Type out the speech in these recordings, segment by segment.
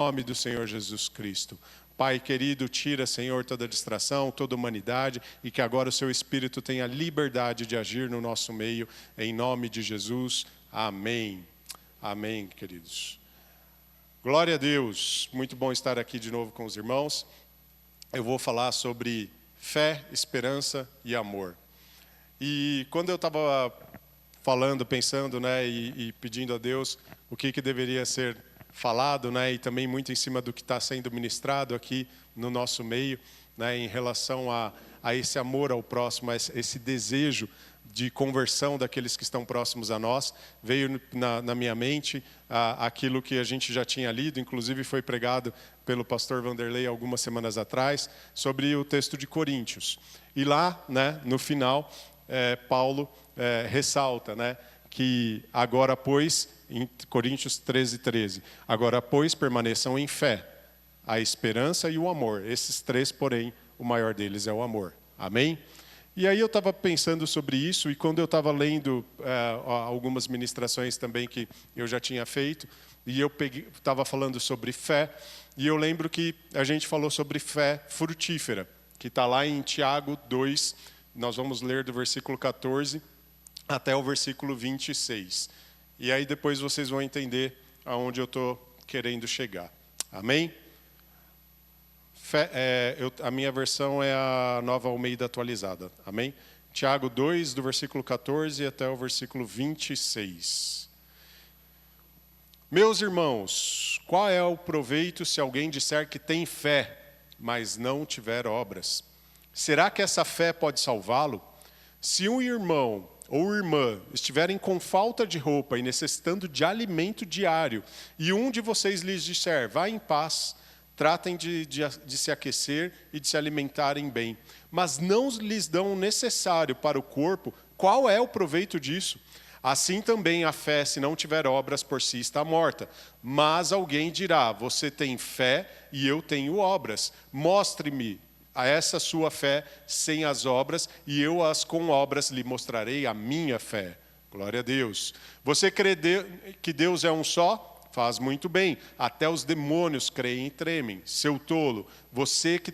nome do Senhor Jesus Cristo. Pai querido, tira, Senhor, toda distração, toda humanidade, e que agora o seu Espírito tenha liberdade de agir no nosso meio, em nome de Jesus. Amém. Amém, queridos. Glória a Deus. Muito bom estar aqui de novo com os irmãos. Eu vou falar sobre fé, esperança e amor. E quando eu estava falando, pensando, e pedindo a Deus o que deveria ser falado, e também muito em cima do que está sendo ministrado aqui no nosso meio, em relação a esse amor ao próximo, a esse desejo de conversão daqueles que estão próximos a nós, veio na minha mente aquilo que a gente já tinha lido, inclusive foi pregado pelo pastor Vanderlei algumas semanas atrás, sobre o texto de Coríntios. E lá, no final, Paulo ressalta, que agora, pois, em Coríntios 13:13, agora, pois, permaneçam em fé, a esperança e o amor. Esses três, porém, o maior deles é o amor. Amém? E aí eu estava pensando sobre isso, e quando eu estava lendo algumas ministrações também que eu já tinha feito, e eu estava falando sobre fé, e eu lembro que a gente falou sobre fé frutífera, que está lá em Tiago 2, nós vamos ler do versículo 14 até o versículo 26. E aí depois vocês vão entender aonde eu estou querendo chegar. Amém? A minha versão é a Nova Almeida atualizada. Amém? Tiago 2, do versículo 14 até o versículo 26. Meus irmãos, qual é o proveito se alguém disser que tem fé, mas não tiver obras? Será que essa fé pode salvá-lo? Se um irmão ou irmã estiverem com falta de roupa e necessitando de alimento diário, e um de vocês lhes disser, vá em paz, tratem de se aquecer e de se alimentarem bem, mas não lhes dão o necessário para o corpo, qual é o proveito disso? Assim também a fé, se não tiver obras, por si está morta. Mas alguém dirá, você tem fé e eu tenho obras. Mostre-me a essa sua fé sem as obras, e eu com obras lhe mostrarei a minha fé. Glória a Deus. Você crê que Deus é um só? Faz muito bem. Até os demônios creem e tremem. Seu tolo, você que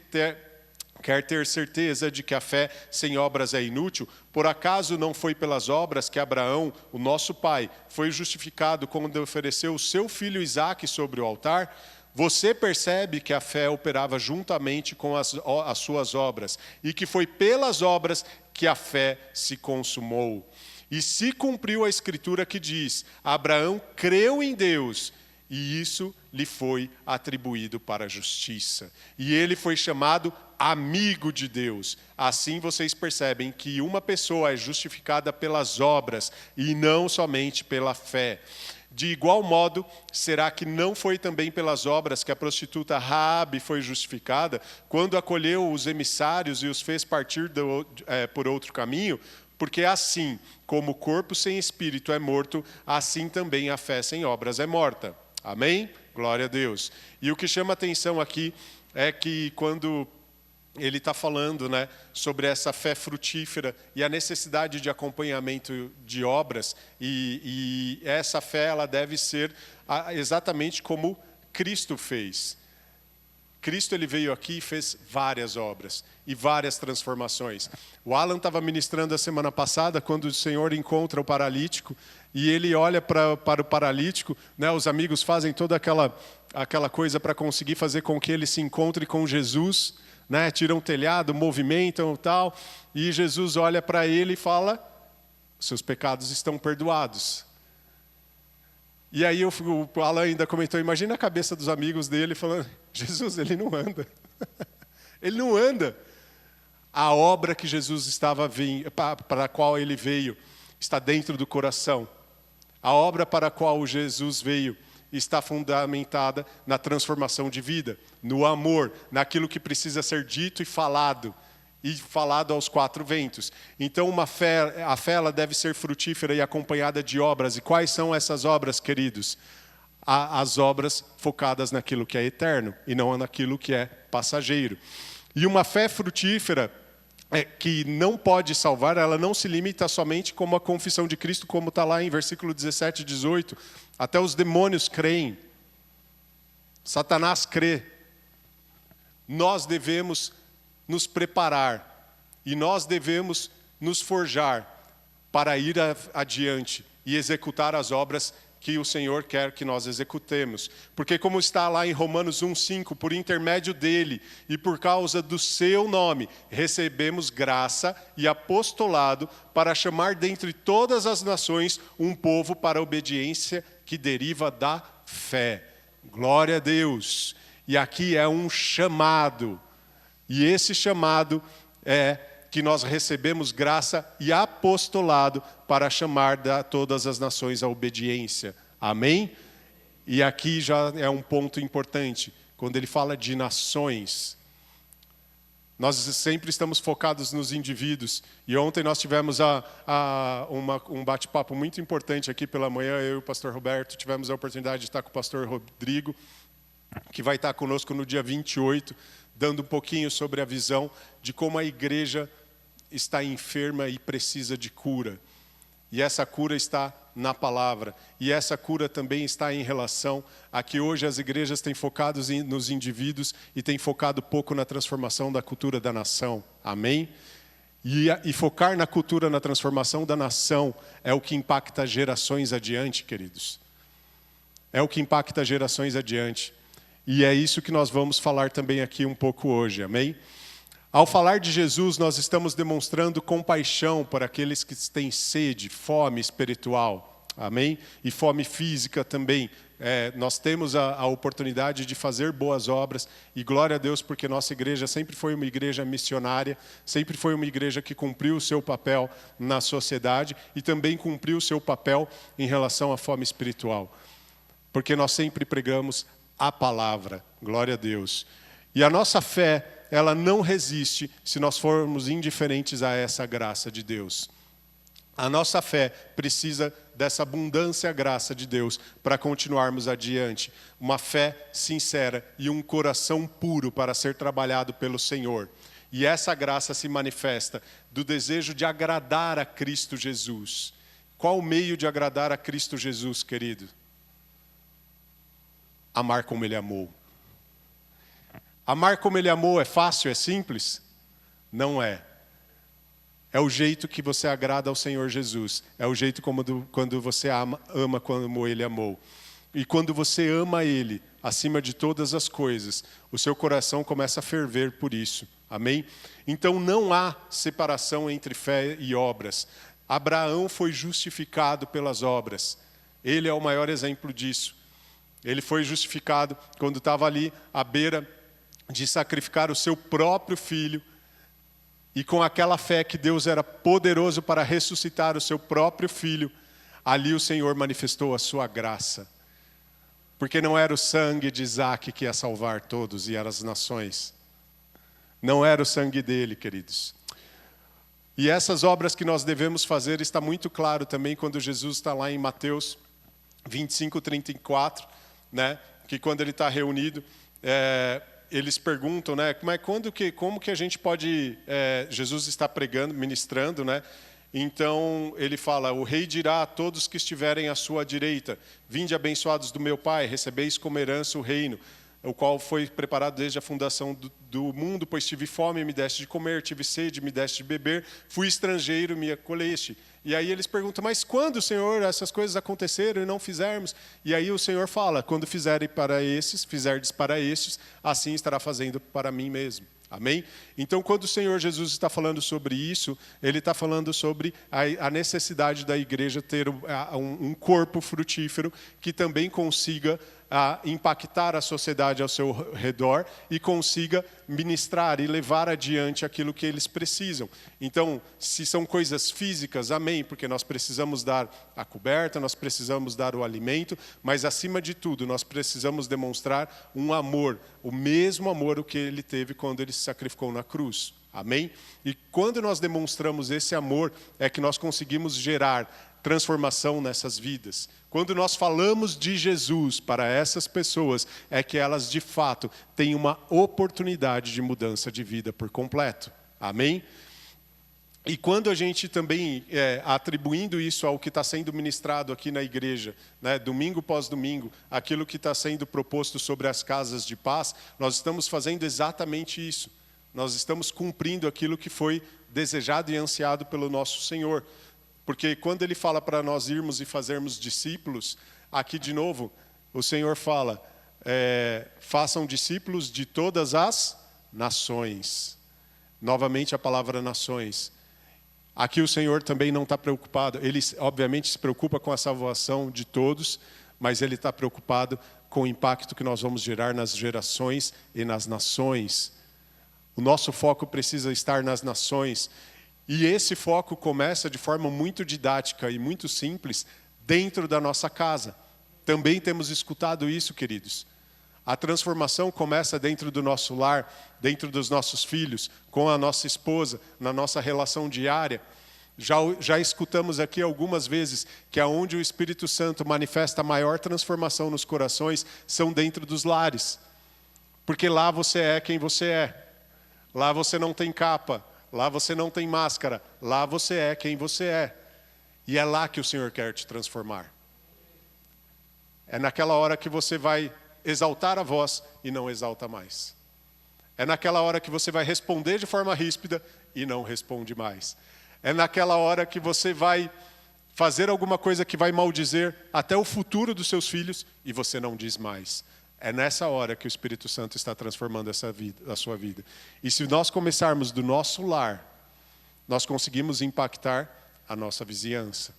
quer ter certeza de que a fé sem obras é inútil, por acaso não foi pelas obras que Abraão, o nosso pai, foi justificado quando ofereceu o seu filho Isaque sobre o altar? Você percebe que a fé operava juntamente com as suas obras, e que foi pelas obras que a fé se consumou. E se cumpriu a escritura que diz, Abraão creu em Deus, e isso lhe foi atribuído para a justiça. E ele foi chamado amigo de Deus. Assim vocês percebem que uma pessoa é justificada pelas obras, e não somente pela fé. De igual modo, será que não foi também pelas obras que a prostituta Raabe foi justificada, quando acolheu os emissários e os fez partir por outro caminho? Porque assim como o corpo sem espírito é morto, assim também a fé sem obras é morta. Amém? Glória a Deus. E o que chama atenção aqui é que quando ele está falando, sobre essa fé frutífera e a necessidade de acompanhamento de obras, e essa fé ela deve ser exatamente como Cristo fez. Cristo ele veio aqui e fez várias obras e várias transformações. O Alan estava ministrando a semana passada, quando o Senhor encontra o paralítico, e ele olha para o paralítico, os amigos fazem toda aquela coisa para conseguir fazer com que ele se encontre com Jesus, tiram o telhado, movimentam e tal, e Jesus olha para ele e fala, seus pecados estão perdoados. E aí o Alan ainda comentou, imagina a cabeça dos amigos dele falando, Jesus, ele não anda. Ele não anda. A obra que Jesus estava vindo, para a qual ele veio, está dentro do coração. A obra para a qual Jesus veio está fundamentada na transformação de vida, no amor, naquilo que precisa ser dito e falado aos quatro ventos. Então a fé ela deve ser frutífera e acompanhada de obras. E quais são essas obras, queridos? As obras focadas naquilo que é eterno e não naquilo que é passageiro. E uma fé frutífera que não pode salvar, ela não se limita somente como a confissão de Cristo, como está lá em versículo 17 e 18. Até os demônios creem. Satanás crê. Nós devemos nos preparar e nós devemos nos forjar para ir adiante e executar as obras que o Senhor quer que nós executemos. Porque como está lá em Romanos 1:5, por intermédio dele e por causa do seu nome, recebemos graça e apostolado para chamar dentre todas as nações um povo para a obediência que deriva da fé. Glória a Deus. E aqui é um chamado. E esse chamado é que nós recebemos graça e apostolado para chamar todas as nações à obediência. Amém? E aqui já é um ponto importante. Quando ele fala de nações, nós sempre estamos focados nos indivíduos. E ontem nós tivemos um bate-papo muito importante aqui pela manhã. Eu e o pastor Roberto tivemos a oportunidade de estar com o pastor Rodrigo, que vai estar conosco no dia 28, dando um pouquinho sobre a visão de como a igreja está enferma e precisa de cura. E essa cura está na palavra. E essa cura também está em relação a que hoje as igrejas têm focado nos indivíduos e têm focado pouco na transformação da cultura da nação. Amém? E focar na cultura, na transformação da nação é o que impacta gerações adiante, queridos. É o que impacta gerações adiante. E é isso que nós vamos falar também aqui um pouco hoje. Amém? Ao falar de Jesus, nós estamos demonstrando compaixão por aqueles que têm sede, fome espiritual, amém? E fome física também. Nós temos a oportunidade de fazer boas obras, e glória a Deus, porque nossa igreja sempre foi uma igreja missionária, sempre foi uma igreja que cumpriu o seu papel na sociedade e também cumpriu o seu papel em relação à fome espiritual. Porque nós sempre pregamos a palavra, glória a Deus. E a nossa fé, ela não resiste se nós formos indiferentes a essa graça de Deus. A nossa fé precisa dessa abundância graça de Deus para continuarmos adiante. Uma fé sincera e um coração puro para ser trabalhado pelo Senhor. E essa graça se manifesta do desejo de agradar a Cristo Jesus. Qual o meio de agradar a Cristo Jesus, querido? Amar como Ele amou. Amar como Ele amou é fácil, é simples? Não é. É o jeito que você agrada ao Senhor Jesus. É o jeito quando você ama como Ele amou. E quando você ama Ele, acima de todas as coisas, o seu coração começa a ferver por isso. Amém? Então não há separação entre fé e obras. Abraão foi justificado pelas obras. Ele é o maior exemplo disso. Ele foi justificado quando estava ali à beira de sacrificar o seu próprio filho, e com aquela fé que Deus era poderoso para ressuscitar o seu próprio filho, ali o Senhor manifestou a sua graça. Porque não era o sangue de Isaac que ia salvar todos e as nações. Não era o sangue dele, queridos. E essas obras que nós devemos fazer está muito claro também quando Jesus está lá em Mateus 25:34, né? Que quando ele está reunido, eles perguntam, né, como que a gente pode... Jesus está pregando, ministrando, né? Então ele fala: o rei dirá a todos que estiverem à sua direita: vinde abençoados do meu Pai, recebeis como herança o reino, o qual foi preparado desde a fundação do mundo, pois tive fome e me deste de comer, tive sede e me deste de beber, fui estrangeiro e me acolheste. E aí eles perguntam: mas quando, Senhor, essas coisas aconteceram e não fizermos? E aí o Senhor fala: quando fizerdes para estes, assim estará fazendo para mim mesmo. Amém? Então, quando o Senhor Jesus está falando sobre isso, Ele está falando sobre a necessidade da igreja ter um corpo frutífero que também consiga impactar a sociedade ao seu redor e consiga ministrar e levar adiante aquilo que eles precisam. Então, se são coisas físicas, amém, porque nós precisamos dar a coberta, nós precisamos dar o alimento, mas acima de tudo, nós precisamos demonstrar um amor, o mesmo amor que Ele teve quando Ele se sacrificou na cruz. Amém? E quando nós demonstramos esse amor, é que nós conseguimos gerar transformação nessas vidas. Quando nós falamos de Jesus para essas pessoas, é que elas de fato têm uma oportunidade de mudança de vida por completo. Amém? E quando a gente também, atribuindo isso ao que está sendo ministrado aqui na igreja, né, domingo após domingo, aquilo que está sendo proposto sobre as casas de paz, nós estamos fazendo exatamente isso. Nós estamos cumprindo aquilo que foi desejado e ansiado pelo nosso Senhor. Porque quando Ele fala para nós irmos e fazermos discípulos, aqui de novo, o Senhor fala, façam discípulos de todas as nações. Novamente a palavra nações. Aqui o Senhor também não está preocupado, Ele obviamente se preocupa com a salvação de todos, mas Ele está preocupado com o impacto que nós vamos gerar nas gerações e nas nações. O nosso foco precisa estar nas nações, e esse foco começa de forma muito didática e muito simples, dentro da nossa casa. Também temos escutado isso, queridos. A transformação começa dentro do nosso lar, dentro dos nossos filhos, com a nossa esposa, na nossa relação diária. Já escutamos aqui algumas vezes que aonde o Espírito Santo manifesta a maior transformação nos corações são dentro dos lares. Porque lá você é quem você é. Lá você não tem capa, lá você não tem máscara, lá você é quem você é. E é lá que o Senhor quer te transformar. É naquela hora que você vai exaltar a voz e não exalta mais. É naquela hora que você vai responder de forma ríspida e não responde mais. É naquela hora que você vai fazer alguma coisa que vai maldizer até o futuro dos seus filhos e você não diz mais. É nessa hora que o Espírito Santo está transformando a sua vida. E se nós começarmos do nosso lar, nós conseguimos impactar a nossa vizinhança.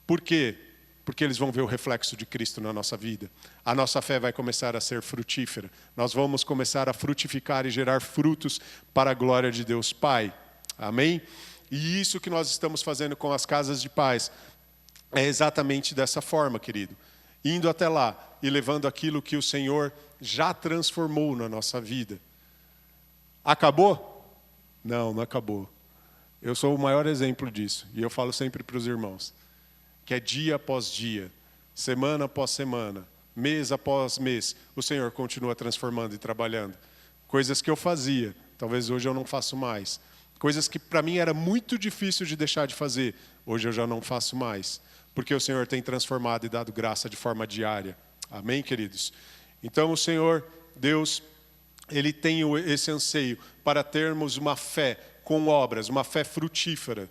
Por quê? Porque eles vão ver o reflexo de Cristo na nossa vida. A nossa fé vai começar a ser frutífera. Nós vamos começar a frutificar e gerar frutos para a glória de Deus Pai. Amém? E isso que nós estamos fazendo com as casas de paz é exatamente dessa forma, querido. Indo até lá e levando aquilo que o Senhor já transformou na nossa vida. Acabou? Não, não acabou. Eu sou o maior exemplo disso. E eu falo sempre para os irmãos. Que é dia após dia, semana após semana, mês após mês, o Senhor continua transformando e trabalhando. Coisas que eu fazia, talvez hoje eu não faço mais. Coisas que para mim era muito difícil de deixar de fazer, hoje eu já não faço mais. Porque o Senhor tem transformado e dado graça de forma diária. Amém, queridos? Então o Senhor, Deus, Ele tem esse anseio para termos uma fé com obras, uma fé frutífera.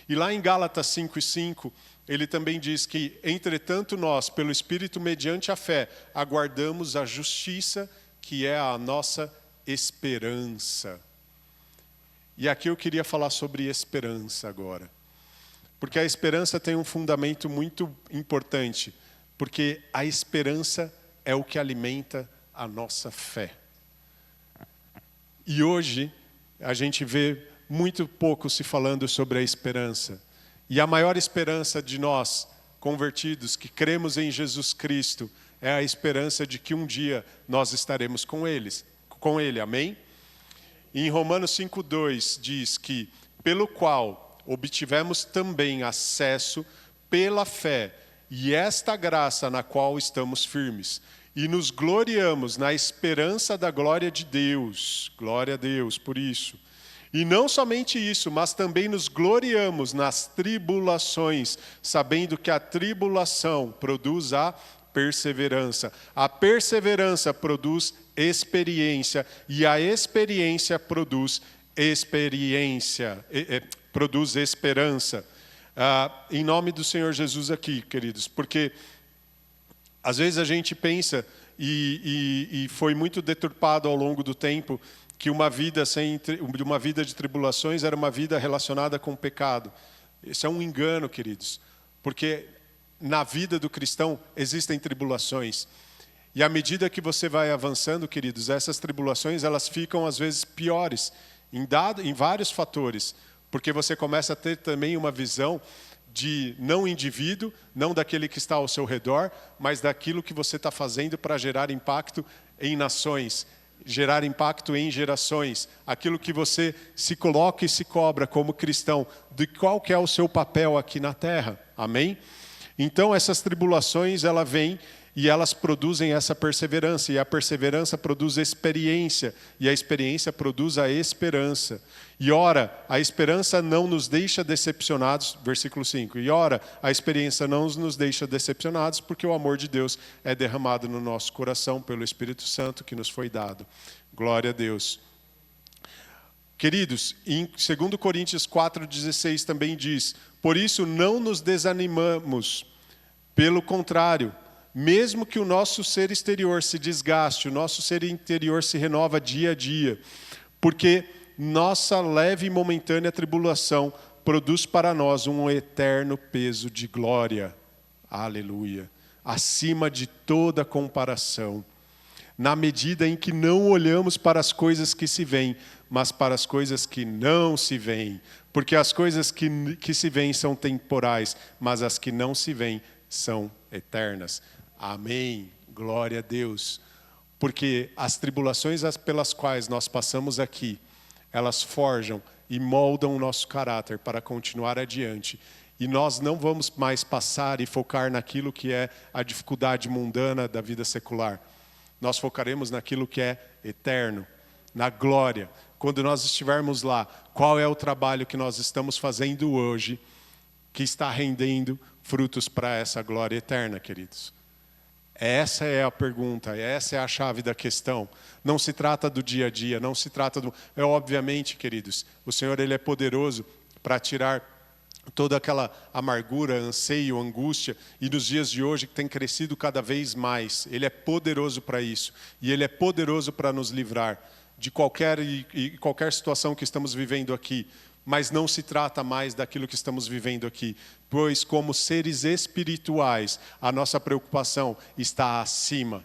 E lá em Gálatas 5:5, Ele também diz que, entretanto nós, pelo Espírito mediante a fé, aguardamos a justiça, que é a nossa esperança. E aqui eu queria falar sobre esperança agora. Porque a esperança tem um fundamento muito importante. Porque a esperança é o que alimenta a nossa fé. E hoje, a gente vê muito pouco se falando sobre a esperança. E a maior esperança de nós, convertidos, que cremos em Jesus Cristo, é a esperança de que um dia nós estaremos com Ele, amém? E em Romanos 5:2 diz que, pelo qual obtivemos também acesso pela fé, e esta graça na qual estamos firmes, e nos gloriamos na esperança da glória de Deus. Glória a Deus por isso. E não somente isso, mas também nos gloriamos nas tribulações, sabendo que a tribulação produz a perseverança. A perseverança produz experiência, e a experiência produz produz esperança. Em nome do Senhor Jesus aqui, queridos, porque às vezes a gente pensa, e foi muito deturpado ao longo do tempo, que uma vida de tribulações era uma vida relacionada com o pecado. Isso é um engano, queridos, porque na vida do cristão existem tribulações. E à medida que você vai avançando, queridos, essas tribulações elas ficam às vezes piores, em vários fatores, porque você começa a ter também uma visão de não indivíduo, não daquele que está ao seu redor, mas daquilo que você está fazendo para gerar impacto em nações, gerar impacto em gerações, aquilo que você se coloca e se cobra como cristão, de qual que é o seu papel aqui na terra, amém? Então essas tribulações, ela vem e elas produzem essa perseverança, e a perseverança produz experiência, e a experiência produz a esperança. E ora, a esperança não nos deixa decepcionados, versículo 5, e ora, a experiência não nos deixa decepcionados, porque o amor de Deus é derramado no nosso coração pelo Espírito Santo que nos foi dado. Glória a Deus. Queridos, em 2 Coríntios 4,16 também diz: por isso não nos desanimamos, pelo contrário, mesmo que o nosso ser exterior se desgaste, o nosso ser interior se renova dia a dia, porque nossa leve e momentânea tribulação produz para nós um eterno peso de glória, aleluia, acima de toda comparação, na medida em que não olhamos para as coisas que se veem, mas para as coisas que não se veem, porque as coisas que se veem são temporais, mas as que não se veem são eternas. Amém, glória a Deus, porque as tribulações pelas quais nós passamos aqui, elas forjam e moldam o nosso caráter para continuar adiante. E nós não vamos mais passar e focar naquilo que é a dificuldade mundana da vida secular. Nós focaremos naquilo que é eterno, na glória. Quando nós estivermos lá, qual é o trabalho que nós estamos fazendo hoje que está rendendo frutos para essa glória eterna, queridos? Essa é a pergunta, essa é a chave da questão. Não se trata do dia a dia, não se trata do... obviamente, queridos, o Senhor ele é poderoso para tirar toda aquela amargura, anseio, angústia, e nos dias de hoje que tem crescido cada vez mais. Ele é poderoso para isso, e Ele é poderoso para nos livrar de qualquer situação que estamos vivendo aqui. Mas não se trata mais daquilo que estamos vivendo aqui, pois como seres espirituais, a nossa preocupação está acima,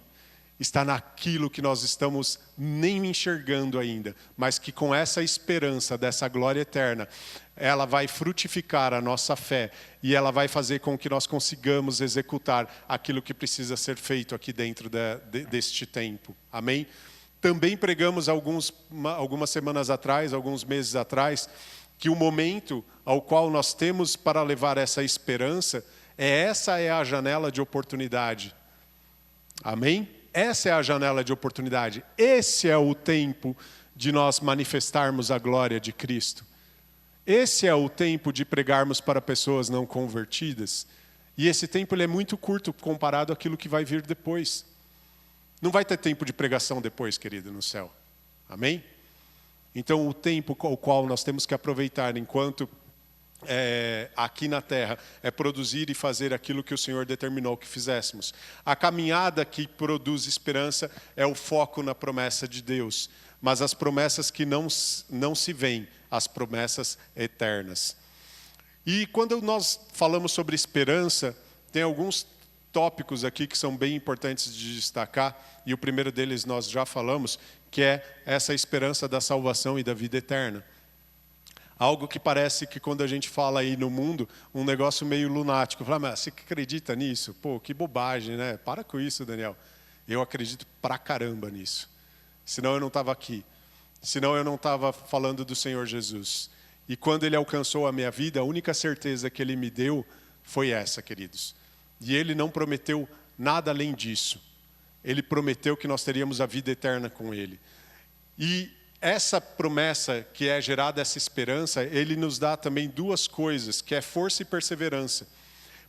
está naquilo que nós estamos nem enxergando ainda, mas que com essa esperança dessa glória eterna, ela vai frutificar a nossa fé e ela vai fazer com que nós consigamos executar aquilo que precisa ser feito aqui dentro deste tempo. Amém? Também pregamos algumas semanas atrás, alguns meses atrás, que o momento ao qual nós temos para levar essa esperança, essa é a janela de oportunidade. Amém? Essa é a janela de oportunidade. Esse é o tempo de nós manifestarmos a glória de Cristo. Esse é o tempo de pregarmos para pessoas não convertidas. E esse tempo ele é muito curto comparado àquilo que vai vir depois. Não vai ter tempo de pregação depois, querido, no céu. Amém? Então, o tempo ao qual nós temos que aproveitar enquanto aqui na terra é produzir e fazer aquilo que o Senhor determinou que fizéssemos. A caminhada que produz esperança é o foco na promessa de Deus, mas as promessas que não se veem, as promessas eternas. E quando nós falamos sobre esperança, tem alguns tópicos aqui que são bem importantes de destacar, e o primeiro deles nós já falamos, que é essa esperança da salvação e da vida eterna. Algo que parece que quando a gente fala aí no mundo, um negócio meio lunático. Fala, mas você acredita nisso? Pô, que bobagem, né? Para com isso, Daniel. Eu acredito pra caramba nisso. Senão eu não estava aqui. Senão eu não estava falando do Senhor Jesus. E quando Ele alcançou a minha vida, a única certeza que Ele me deu foi essa, queridos. E Ele não prometeu nada além disso. Ele prometeu que nós teríamos a vida eterna com Ele. E essa promessa que é gerada, essa esperança, Ele nos dá também duas coisas, que é força e perseverança.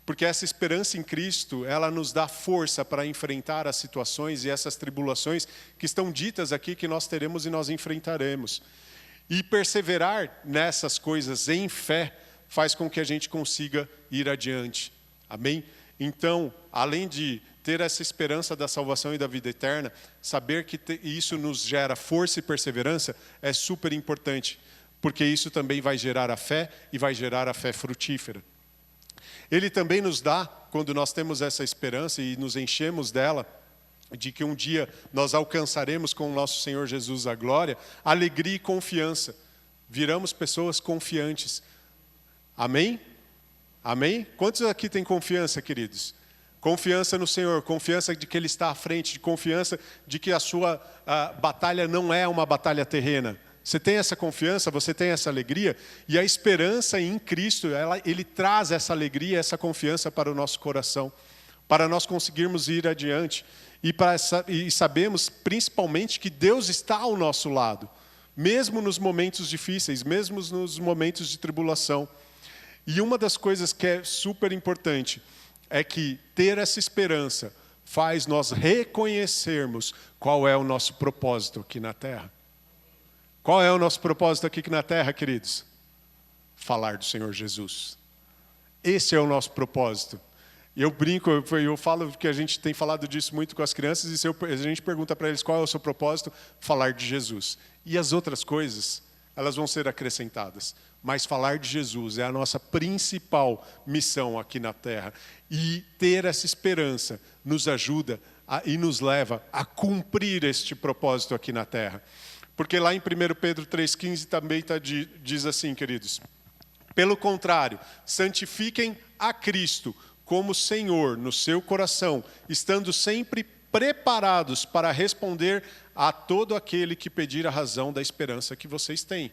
Porque essa esperança em Cristo, ela nos dá força para enfrentar as situações e essas tribulações que estão ditas aqui que nós teremos e nós enfrentaremos. E perseverar nessas coisas em fé faz com que a gente consiga ir adiante. Amém? Então, além de ter essa esperança da salvação e da vida eterna, saber que isso nos gera força e perseverança é super importante, porque isso também vai gerar a fé e vai gerar a fé frutífera. Ele também nos dá, quando nós temos essa esperança e nos enchemos dela, de que um dia nós alcançaremos com o nosso Senhor Jesus a glória, alegria e confiança. Viramos pessoas confiantes. Amém? Amém? Quantos aqui têm confiança, queridos? Confiança no Senhor, confiança de que Ele está à frente, confiança de que a sua batalha não é uma batalha terrena. Você tem essa confiança, você tem essa alegria, e a esperança em Cristo, Ele traz essa alegria, essa confiança para o nosso coração. para nós conseguirmos ir adiante. E sabemos principalmente que Deus está ao nosso lado, mesmo nos momentos difíceis, mesmo nos momentos de tribulação. E uma das coisas que é super importante é que ter essa esperança faz nós reconhecermos qual é o nosso propósito aqui na terra. Qual é o nosso propósito aqui na terra, queridos? Falar do Senhor Jesus. Esse é o nosso propósito. Eu brinco, eu falo que a gente tem falado disso muito com as crianças, e se a gente pergunta para eles qual é o seu propósito, falar de Jesus. E as outras coisas, elas vão ser acrescentadas. Mas falar de Jesus é a nossa principal missão aqui na terra. E ter essa esperança nos ajuda e nos leva a cumprir este propósito aqui na terra. Porque lá em 1 Pedro 3,15 também diz assim, queridos: pelo contrário, santifiquem a Cristo como Senhor no seu coração, estando sempre preparados para responder a todo aquele que pedir a razão da esperança que vocês têm.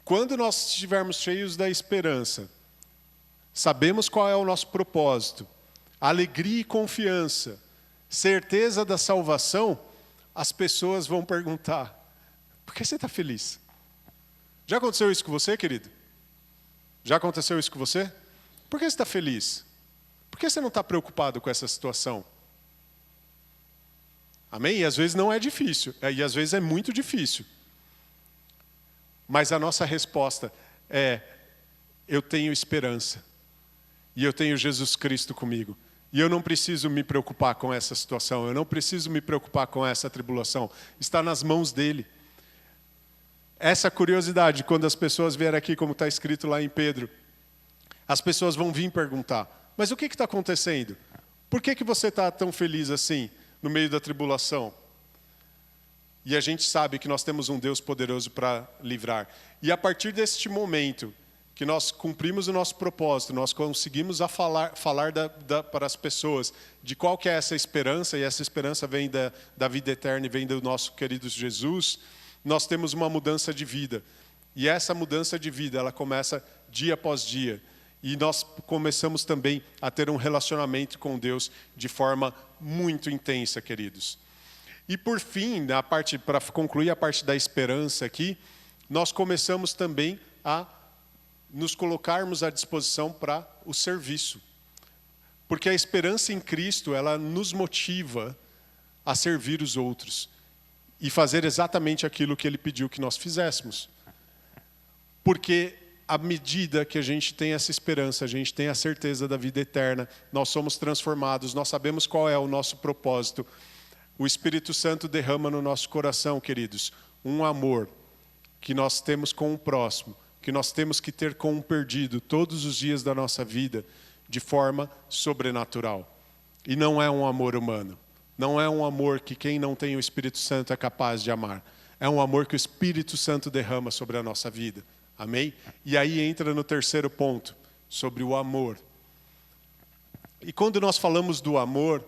Quando nós estivermos cheios da esperança, sabemos qual é o nosso propósito, alegria e confiança, certeza da salvação, as pessoas vão perguntar: por que você está feliz? Já aconteceu isso com você, querido? Já aconteceu isso com você? Por que você está feliz? Por que você não está preocupado com essa situação? Amém? E às vezes não é difícil, e às vezes é muito difícil. Mas a nossa resposta é: eu tenho esperança, e eu tenho Jesus Cristo comigo, e eu não preciso me preocupar com essa situação, eu não preciso me preocupar com essa tribulação, está nas mãos dele. Essa curiosidade, quando as pessoas vierem aqui, como está escrito lá em Pedro, as pessoas vão vir perguntar: mas o que está acontecendo? Por que você está tão feliz assim, no meio da tribulação? E a gente sabe que nós temos um Deus poderoso para livrar. E a partir deste momento que nós cumprimos o nosso propósito, nós conseguimos falar para as pessoas de qual que é essa esperança, e essa esperança vem da vida eterna e vem do nosso querido Jesus, nós temos uma mudança de vida. E essa mudança de vida, ela começa dia após dia. E nós começamos também a ter um relacionamento com Deus de forma muito intensa, queridos. E por fim, para concluir a parte da esperança aqui, nós começamos também a nos colocarmos à disposição para o serviço. Porque a esperança em Cristo, ela nos motiva a servir os outros e fazer exatamente aquilo que Ele pediu que nós fizéssemos. Porque à medida que a gente tem essa esperança, a gente tem a certeza da vida eterna, nós somos transformados, nós sabemos qual é o nosso propósito. O Espírito Santo derrama no nosso coração, queridos, um amor que nós temos com o próximo, que nós temos que ter com o perdido todos os dias da nossa vida, de forma sobrenatural. E não é um amor humano. Não é um amor que quem não tem o Espírito Santo é capaz de amar. É um amor que o Espírito Santo derrama sobre a nossa vida. Amém? E aí entra no terceiro ponto, sobre o amor. E quando nós falamos do amor,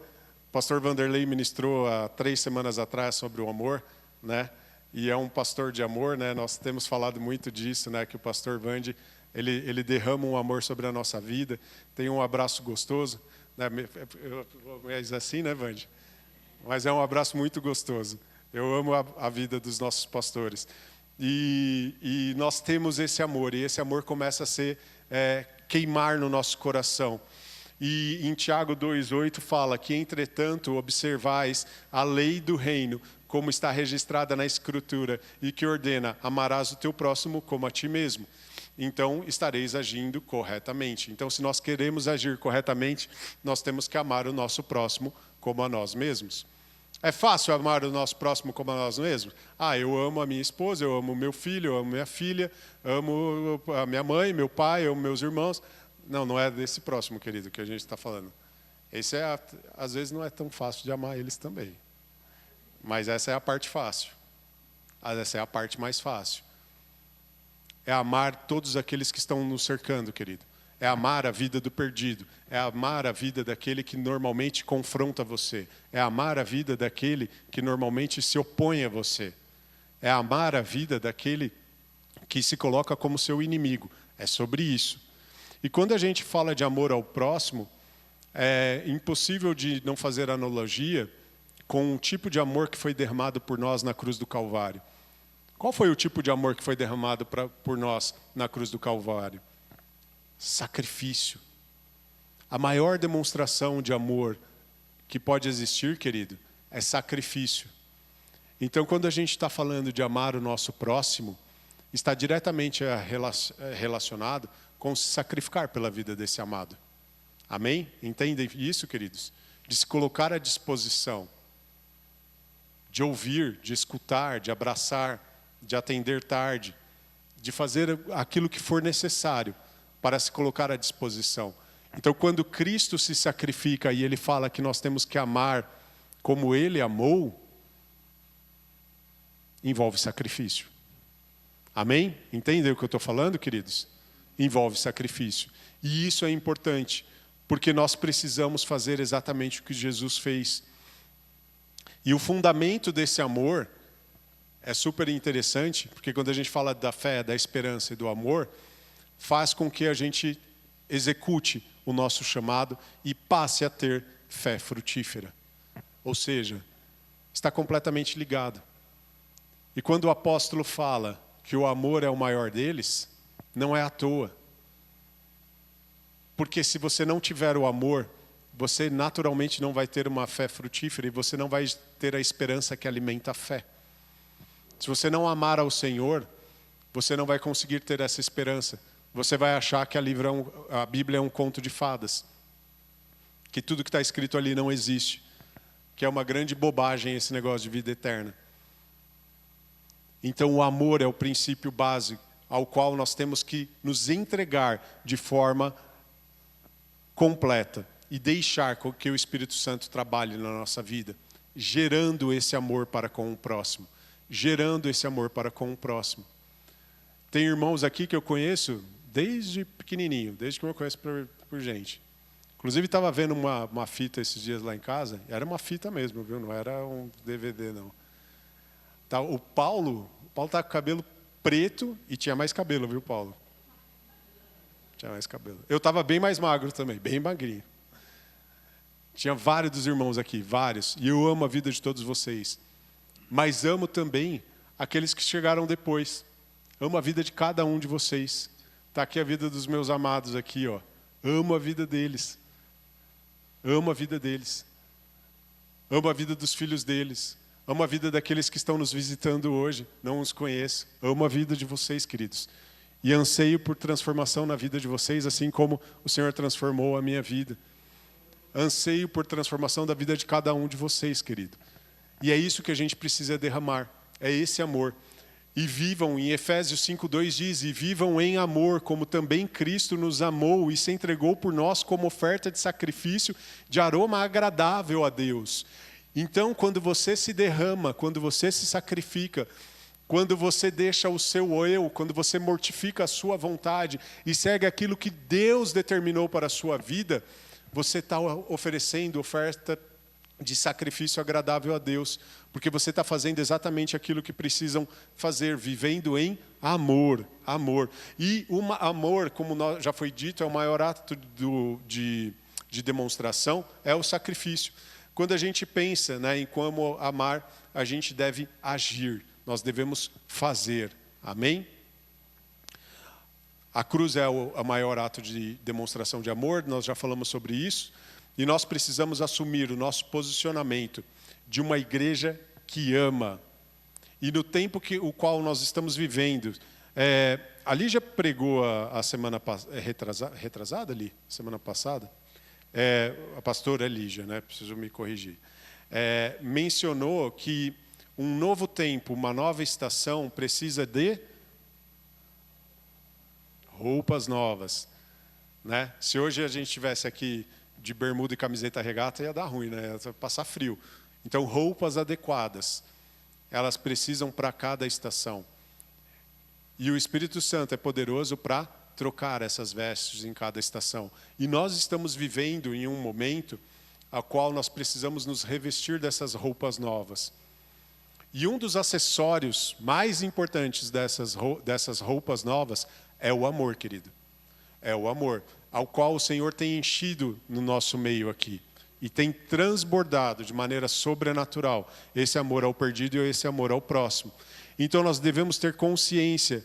o pastor Vanderlei ministrou há 3 semanas atrás sobre o amor, né? E é um pastor de amor, né? Nós temos falado muito disso, né? Que o pastor Vande, ele derrama um amor sobre a nossa vida, tem um abraço gostoso, né? É assim, né, Vande? Mas é um abraço muito gostoso. Eu amo a vida dos nossos pastores. E nós temos esse amor, e esse amor começa a ser queimar no nosso coração. E em Tiago 2,8 fala que, entretanto, observais a lei do reino, como está registrada na Escritura, e que ordena: amarás o teu próximo como a ti mesmo. Então, estareis agindo corretamente. Então, se nós queremos agir corretamente, nós temos que amar o nosso próximo como a nós mesmos. É fácil amar o nosso próximo como a nós mesmos? Eu amo a minha esposa, eu amo o meu filho, eu amo minha filha, amo a minha mãe, meu pai, eu amo meus irmãos. Não, não é desse próximo, querido, que a gente está falando. Esse às vezes não é tão fácil de amar eles também. Mas essa é a parte fácil. Essa é a parte mais fácil. É amar todos aqueles que estão nos cercando, querido. É amar a vida do perdido. É amar a vida daquele que normalmente confronta você. É amar a vida daquele que normalmente se opõe a você. É amar a vida daquele que se coloca como seu inimigo. É sobre isso. E quando a gente fala de amor ao próximo, É impossível de não fazer analogia com o tipo de amor que foi derramado por nós na cruz do Calvário. Qual foi o tipo de amor que foi derramado por nós na cruz do Calvário? Sacrifício. A maior demonstração de amor que pode existir, querido, é sacrifício. Então, quando a gente está falando de amar o nosso próximo, está diretamente relacionado com se sacrificar pela vida desse amado. Amém? Entendem isso, queridos? De se colocar à disposição, de ouvir, de escutar, de abraçar, de atender tarde, de fazer aquilo que for necessário para se colocar à disposição. Então, quando Cristo se sacrifica e Ele fala que nós temos que amar como Ele amou, envolve sacrifício. Amém? Entendem o que eu estou falando, queridos? Envolve sacrifício. E isso é importante, porque nós precisamos fazer exatamente o que Jesus fez. E o fundamento desse amor é super interessante, porque quando a gente fala da fé, da esperança e do amor, faz com que a gente execute o nosso chamado e passe a ter fé frutífera. Ou seja, está completamente ligado. E quando o apóstolo fala que o amor é o maior deles, não é à toa. Porque se você não tiver o amor, você naturalmente não vai ter uma fé frutífera e você não vai ter a esperança que alimenta a fé. Se você não amar ao Senhor, você não vai conseguir ter essa esperança. Você vai achar que a Bíblia é um conto de fadas. Que tudo que está escrito ali não existe. Que é uma grande bobagem esse negócio de vida eterna. Então o amor é o princípio básico ao qual nós temos que nos entregar de forma completa e deixar que o Espírito Santo trabalhe na nossa vida, gerando esse amor para com o próximo. Gerando esse amor para com o próximo. Tem irmãos aqui que eu conheço desde pequenininho, desde que eu me conheço por gente. Inclusive estava vendo uma fita esses dias lá em casa, era uma fita mesmo, viu? Não era um DVD não. Tá, o Paulo tá com cabelo preto e tinha mais cabelo, viu, Paulo? Tinha mais cabelo. Eu estava bem mais magro também, bem magrinho. Tinha vários dos irmãos aqui, vários, e eu amo a vida de todos vocês. Mas amo também aqueles que chegaram depois. Amo a vida de cada um de vocês. Está aqui a vida dos meus amados aqui, ó. Amo a vida deles. Amo a vida deles. Amo a vida dos filhos deles. Amo a vida daqueles que estão nos visitando hoje. Não os conheço. Amo a vida de vocês, queridos. E anseio por transformação na vida de vocês, assim como o Senhor transformou a minha vida. Anseio por transformação da vida de cada um de vocês, querido. E é isso que a gente precisa derramar. É esse amor. E vivam, em Efésios 5:2 diz, e vivam em amor, como também Cristo nos amou e se entregou por nós como oferta de sacrifício de aroma agradável a Deus. Então, quando você se derrama, quando você se sacrifica, quando você deixa o seu eu, quando você mortifica a sua vontade e segue aquilo que Deus determinou para a sua vida, você está oferecendo oferta de sacrifício agradável a Deus, porque você está fazendo exatamente aquilo que precisam fazer, vivendo em amor, amor. E amor, como já foi dito, é o maior ato de demonstração, é o sacrifício. Quando a gente pensa, né, em como amar, a gente deve agir, nós devemos fazer, amém? A cruz é o maior ato de demonstração de amor, nós já falamos sobre isso. E nós precisamos assumir o nosso posicionamento de uma igreja que ama. E no tempo o qual nós estamos vivendo, a Lígia pregou a semana retrasada ali? Semana passada? A pastora Lígia, né? Preciso me corrigir. Mencionou que um novo tempo, uma nova estação precisa de roupas novas. Né? Se hoje a gente estivesse aqui de bermuda e camiseta regata, ia dar ruim, né? Ia passar frio. Então, roupas adequadas, elas precisam para cada estação. E o Espírito Santo é poderoso para trocar essas vestes em cada estação. E nós estamos vivendo em um momento a qual nós precisamos nos revestir dessas roupas novas. E um dos acessórios mais importantes dessas roupas novas é o amor, querido. É o amor, ao qual o Senhor tem enchido no nosso meio aqui. E tem transbordado de maneira sobrenatural esse amor ao perdido e esse amor ao próximo. Então nós devemos ter consciência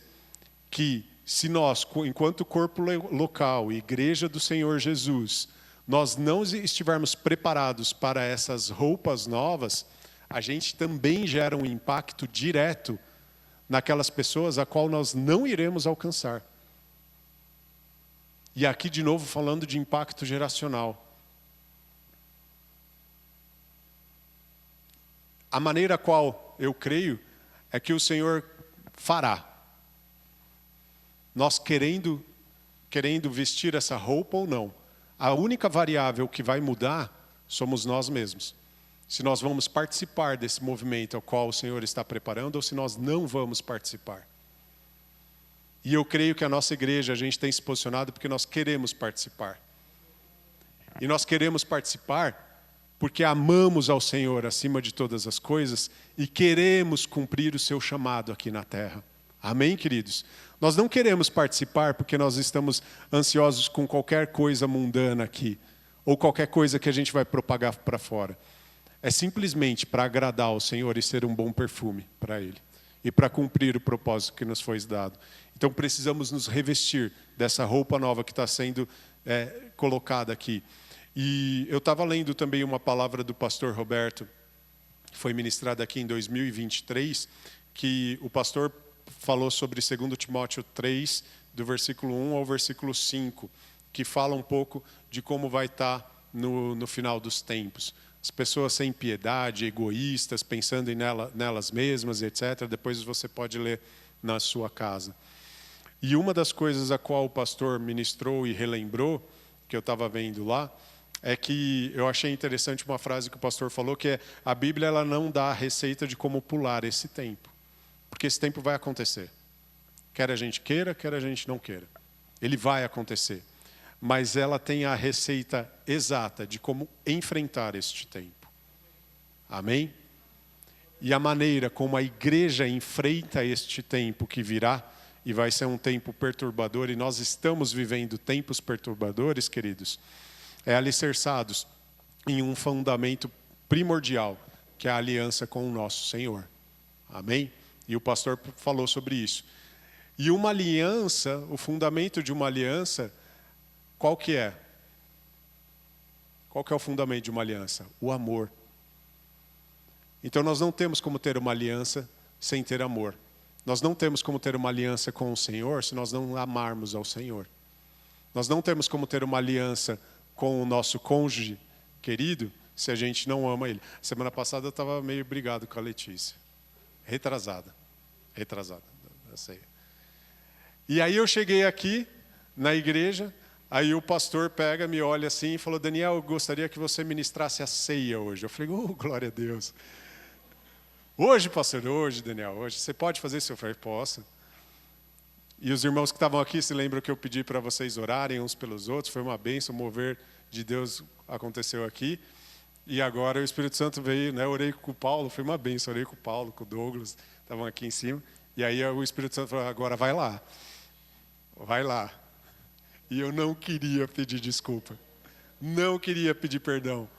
que se nós, enquanto corpo local, igreja do Senhor Jesus, nós não estivermos preparados para essas roupas novas, a gente também gera um impacto direto naquelas pessoas a qual nós não iremos alcançar. E aqui de novo falando de impacto geracional. A maneira a qual eu creio é que o Senhor fará. Nós querendo vestir essa roupa ou não. A única variável que vai mudar somos nós mesmos. Se nós vamos participar desse movimento ao qual o Senhor está preparando ou se nós não vamos participar. E eu creio que a nossa igreja, a gente tem se posicionado porque nós queremos participar. E nós queremos participar porque amamos ao Senhor acima de todas as coisas e queremos cumprir o seu chamado aqui na terra. Amém, queridos? Nós não queremos participar porque nós estamos ansiosos com qualquer coisa mundana aqui, ou qualquer coisa que a gente vai propagar para fora. É simplesmente para agradar ao Senhor e ser um bom perfume para Ele. E para cumprir o propósito que nos foi dado. Então precisamos nos revestir dessa roupa nova que está sendo colocada aqui. E eu estava lendo também uma palavra do pastor Roberto, que foi ministrada aqui em 2023, que o pastor falou sobre 2 Timóteo 3, do versículo 1 ao versículo 5, que fala um pouco de como vai estar no final dos tempos. As pessoas sem piedade, egoístas, pensando nelas mesmas, etc. Depois você pode ler na sua casa. E uma das coisas a qual o pastor ministrou e relembrou, que eu estava vendo lá, é que eu achei interessante uma frase que o pastor falou, que é: a Bíblia ela não dá a receita de como pular esse tempo. Porque esse tempo vai acontecer. Quer a gente queira, quer a gente não queira. Ele vai acontecer. Mas ela tem a receita exata de como enfrentar este tempo. Amém? E a maneira como a igreja enfrenta este tempo que virá, e vai ser um tempo perturbador, e nós estamos vivendo tempos perturbadores, queridos, é alicerçados em um fundamento primordial, que é a aliança com o nosso Senhor. Amém? E o pastor falou sobre isso. E uma aliança, o fundamento de uma aliança, qual que é? Qual que é o fundamento de uma aliança? O amor. Então nós não temos como ter uma aliança sem ter amor. Nós não temos como ter uma aliança com o Senhor se nós não amarmos ao Senhor. Nós não temos como ter uma aliança com o nosso cônjuge querido se a gente não ama ele. Semana passada eu estava meio brigado com a Letícia. Retrasada, eu sei. E aí eu cheguei aqui na igreja, aí o pastor pega, me olha assim e falou: Daniel, eu gostaria que você ministrasse a ceia hoje. Eu falei: glória a Deus. Hoje, pastor, hoje, Daniel, hoje. Você pode fazer isso? Eu falei: posso. E os irmãos que estavam aqui se lembram que eu pedi para vocês orarem uns pelos outros. Foi uma bênção, o mover de Deus aconteceu aqui. E agora o Espírito Santo veio, né? Orei com o Paulo, foi uma bênção. Orei com o Paulo, com o Douglas, estavam aqui em cima. E aí o Espírito Santo falou: agora vai lá. Vai lá. E eu não queria pedir desculpa. Não queria pedir perdão.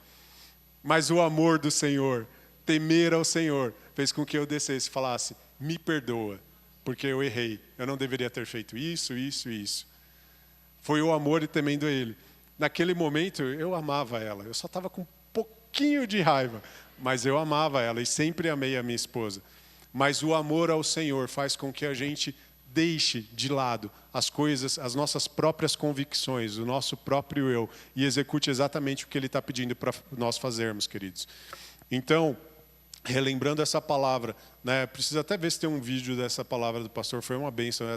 Mas o amor do Senhor, temer ao Senhor, fez com que eu descesse e falasse: me perdoa, porque eu errei. Eu não deveria ter feito isso. Foi o amor e temendo a Ele. Naquele momento eu amava ela. Eu só estava com um pouquinho de raiva, mas eu amava ela e sempre amei a minha esposa. Mas o amor ao Senhor faz com que a gente deixe de lado as coisas, as nossas próprias convicções, o nosso próprio eu, e execute exatamente o que Ele está pedindo para nós fazermos, queridos. Então, relembrando essa palavra, né, precisa até ver se tem um vídeo dessa palavra do pastor, foi uma bênção.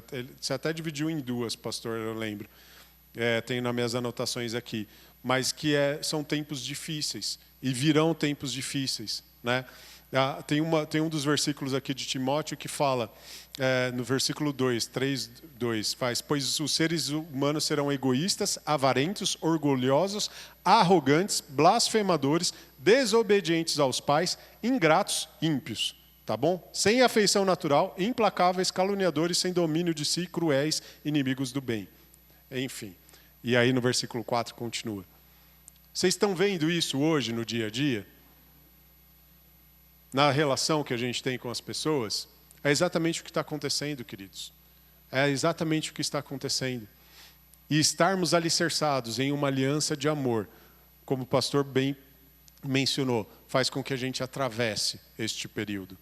Você até dividiu em duas, pastor, eu lembro. Tenho nas minhas anotações aqui. Mas que são tempos difíceis, e virão tempos difíceis, né? Tem um dos versículos aqui de Timóteo que fala, no versículo 2, 3:2, pois os seres humanos serão egoístas, avarentos, orgulhosos, arrogantes, blasfemadores, desobedientes aos pais, ingratos, ímpios, tá bom? Sem afeição natural, implacáveis, caluniadores, sem domínio de si, cruéis, inimigos do bem. enfim. E aí no versículo 4 continua. Vocês estão vendo isso hoje no dia a dia? Na relação que a gente tem com as pessoas? É exatamente o que está acontecendo, queridos. É exatamente o que está acontecendo. E estarmos alicerçados em uma aliança de amor, como o pastor bem mencionou, faz com que a gente atravesse este período.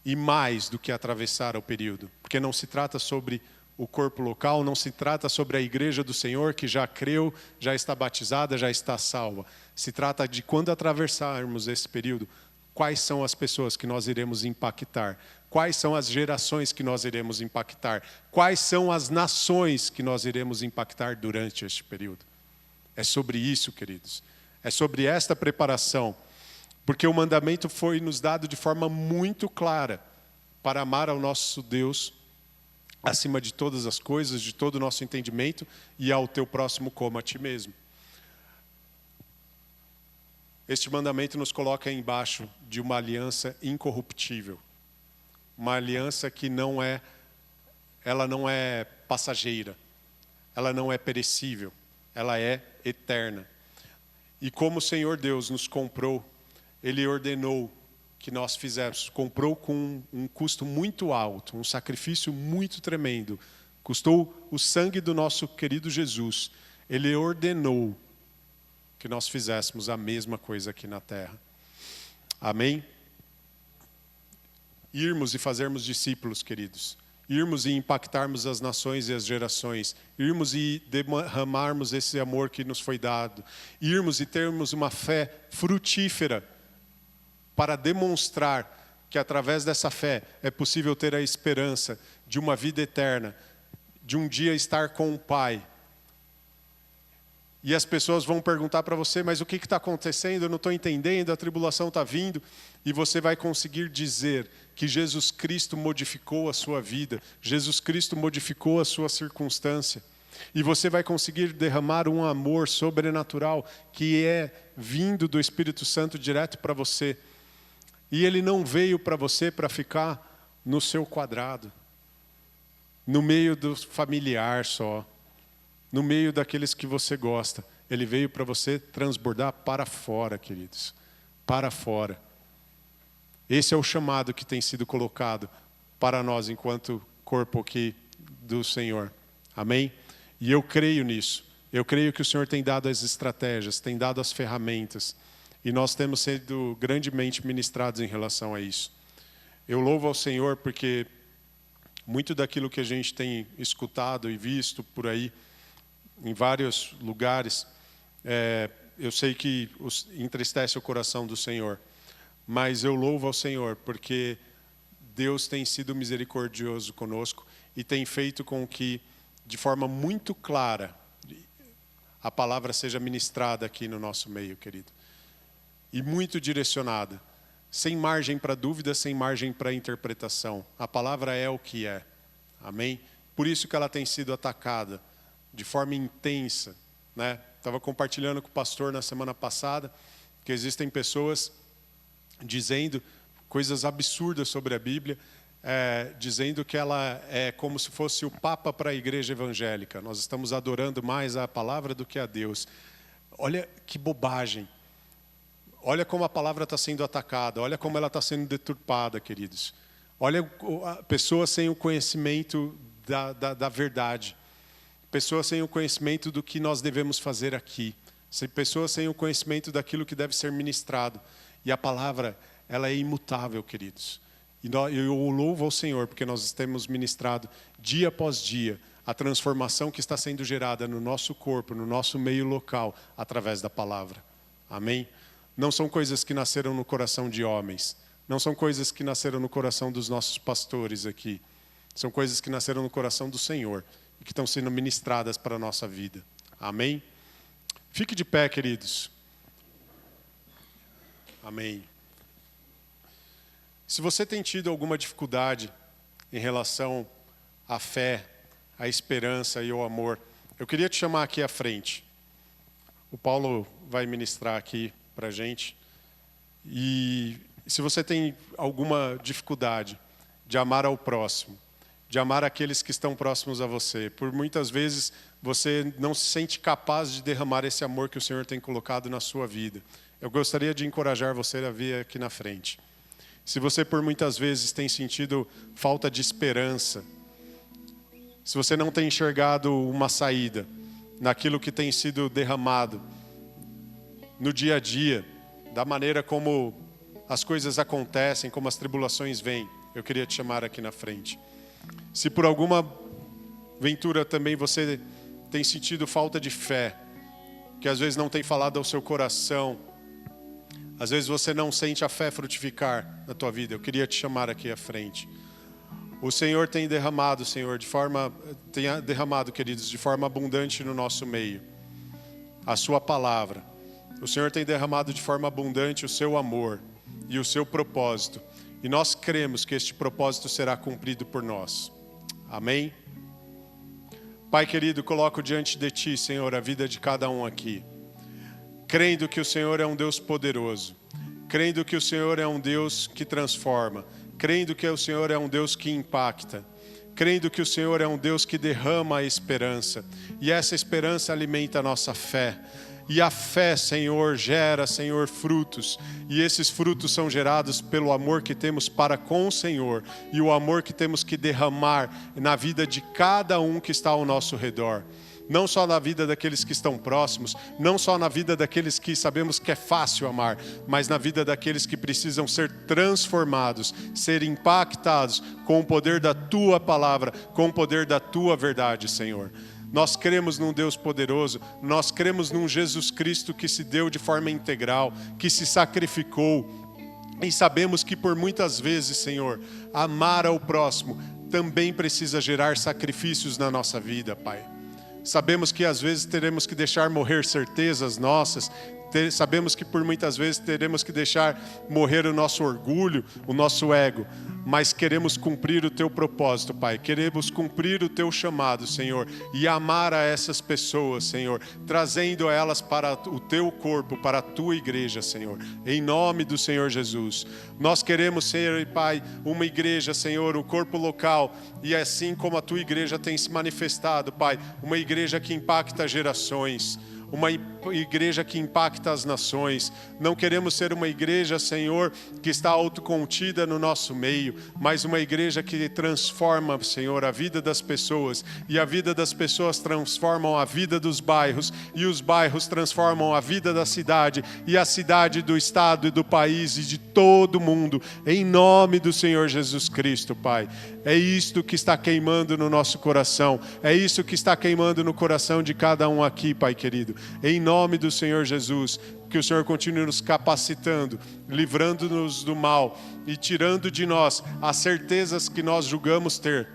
E mais do que atravessar o período, porque não se trata sobre o corpo local, não se trata sobre a igreja do Senhor que já creu, já está batizada, já está salva. Se trata de quando atravessarmos esse período, quais são as pessoas que nós iremos impactar, quais são as gerações que nós iremos impactar, quais são as nações que nós iremos impactar durante este período. É sobre isso, queridos. É sobre esta preparação, porque o mandamento foi nos dado de forma muito clara para amar ao nosso Deus acima de todas as coisas, de todo o nosso entendimento, e ao teu próximo como a ti mesmo. Este mandamento nos coloca embaixo de uma aliança incorruptível, uma aliança que ela não é passageira, ela não é perecível, ela é eterna. E como o Senhor Deus nos comprou, Ele ordenou que nós fizéssemos, comprou com um custo muito alto, um sacrifício muito tremendo, custou o sangue do nosso querido Jesus. Ele ordenou que nós fizéssemos a mesma coisa aqui na terra. Amém? Irmos e fazermos discípulos, queridos. Irmos e impactarmos as nações e as gerações. Irmos e derramarmos esse amor que nos foi dado. Irmos e termos uma fé frutífera para demonstrar que através dessa fé é possível ter a esperança de uma vida eterna, de um dia estar com o Pai. E as pessoas vão perguntar para você, mas o que está acontecendo? Eu não estou entendendo, a tribulação está vindo. E você vai conseguir dizer que Jesus Cristo modificou a sua vida, Jesus Cristo modificou a sua circunstância. E você vai conseguir derramar um amor sobrenatural que é vindo do Espírito Santo direto para você. E ele não veio para você para ficar no seu quadrado, no meio do familiar só, no meio daqueles que você gosta. Ele veio para você transbordar para fora, queridos, para fora. Esse é o chamado que tem sido colocado para nós enquanto corpo aqui do Senhor. Amém? E eu creio nisso. Eu creio que o Senhor tem dado as estratégias, tem dado as ferramentas. E nós temos sido grandemente ministrados em relação a isso. Eu louvo ao Senhor porque muito daquilo que a gente tem escutado e visto por aí, em vários lugares, eu sei que entristece o coração do Senhor. Mas eu louvo ao Senhor porque Deus tem sido misericordioso conosco e tem feito com que, de forma muito clara, a palavra seja ministrada aqui no nosso meio, querido. E muito direcionada, sem margem para dúvida, sem margem para interpretação. A palavra é o que é. Amém? Por isso que ela tem sido atacada de forma intensa, né? Estava compartilhando com o pastor na semana passada que existem pessoas dizendo coisas absurdas sobre a Bíblia, dizendo que ela é como se fosse o Papa para a igreja evangélica. Nós estamos adorando mais a palavra do que a Deus. Olha que bobagem. Olha como a palavra está sendo atacada, olha como ela está sendo deturpada, queridos. Olha a pessoa sem o conhecimento da verdade. Pessoas sem o conhecimento do que nós devemos fazer aqui. Pessoas sem o conhecimento daquilo que deve ser ministrado. E a palavra, ela é imutável, queridos. E eu louvo ao Senhor, porque nós temos ministrado dia após dia a transformação que está sendo gerada no nosso corpo, no nosso meio local, através da palavra. Amém? Não são coisas que nasceram no coração de homens. Não são coisas que nasceram no coração dos nossos pastores aqui. São coisas que nasceram no coração do Senhor e que estão sendo ministradas para a nossa vida. Amém? Fique de pé, queridos. Amém. Se você tem tido alguma dificuldade em relação à fé, à esperança e ao amor, eu queria te chamar aqui à frente. O Paulo vai ministrar aqui para a gente. E se você tem alguma dificuldade de amar ao próximo, de amar aqueles que estão próximos a você. Por muitas vezes você não se sente capaz de derramar esse amor que o Senhor tem colocado na sua vida. Eu gostaria de encorajar você a vir aqui na frente. Se você por muitas vezes tem sentido falta de esperança, se você não tem enxergado uma saída naquilo que tem sido derramado no dia a dia, da maneira como as coisas acontecem, como as tribulações vêm, eu queria te chamar aqui na frente. Se por alguma ventura também você tem sentido falta de fé, que às vezes não tem falado ao seu coração, às vezes você não sente a fé frutificar na tua vida, eu queria te chamar aqui à frente. O Senhor tem derramado, queridos, de forma abundante no nosso meio, a sua palavra. O Senhor tem derramado de forma abundante o seu amor e o seu propósito. E nós cremos que este propósito será cumprido por nós. Amém? Pai querido, coloco diante de Ti, Senhor, a vida de cada um aqui. Crendo que o Senhor é um Deus poderoso. Crendo que o Senhor é um Deus que transforma. Crendo que o Senhor é um Deus que impacta. Crendo que o Senhor é um Deus que derrama a esperança. E essa esperança alimenta a nossa fé. E a fé, Senhor, gera, Senhor, frutos. E esses frutos são gerados pelo amor que temos para com o Senhor. E o amor que temos que derramar na vida de cada um que está ao nosso redor. Não só na vida daqueles que estão próximos, não só na vida daqueles que sabemos que é fácil amar, mas na vida daqueles que precisam ser transformados, ser impactados com o poder da Tua palavra, com o poder da Tua verdade, Senhor. Nós cremos num Deus poderoso, nós cremos num Jesus Cristo que se deu de forma integral, que se sacrificou. E sabemos que por muitas vezes, Senhor, amar ao próximo também precisa gerar sacrifícios na nossa vida, Pai. Sabemos que às vezes teremos que deixar morrer certezas nossas, sabemos que por muitas vezes teremos que deixar morrer o nosso orgulho, o nosso ego, mas queremos cumprir o Teu propósito, Pai. Queremos cumprir o Teu chamado, Senhor, e amar a essas pessoas, Senhor, trazendo elas para o Teu corpo, para a Tua igreja, Senhor, em nome do Senhor Jesus. Nós queremos ser, Pai, uma igreja, Senhor, um corpo local, e assim como a Tua igreja tem se manifestado, Pai, uma igreja que impacta gerações, uma igreja que impacta as nações. Não queremos ser uma igreja, Senhor, que está autocontida no nosso meio, mas uma igreja que transforma, Senhor, a vida das pessoas, e a vida das pessoas transformam a vida dos bairros, e os bairros transformam a vida da cidade, e a cidade do estado e do país e de todo o mundo, em nome do Senhor Jesus Cristo, Pai. É isto que está queimando no nosso coração, é isso que está queimando no coração de cada um aqui, Pai querido. Em nome do Senhor Jesus, que o Senhor continue nos capacitando, livrando-nos do mal e tirando de nós as certezas que nós julgamos ter.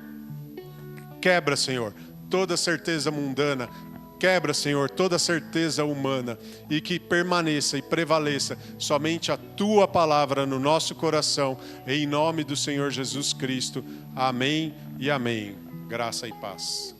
Quebra, Senhor, toda certeza mundana. Quebra, Senhor, toda certeza humana, e que permaneça e prevaleça somente a Tua palavra no nosso coração, em nome do Senhor Jesus Cristo. Amém e amém. Graça e paz.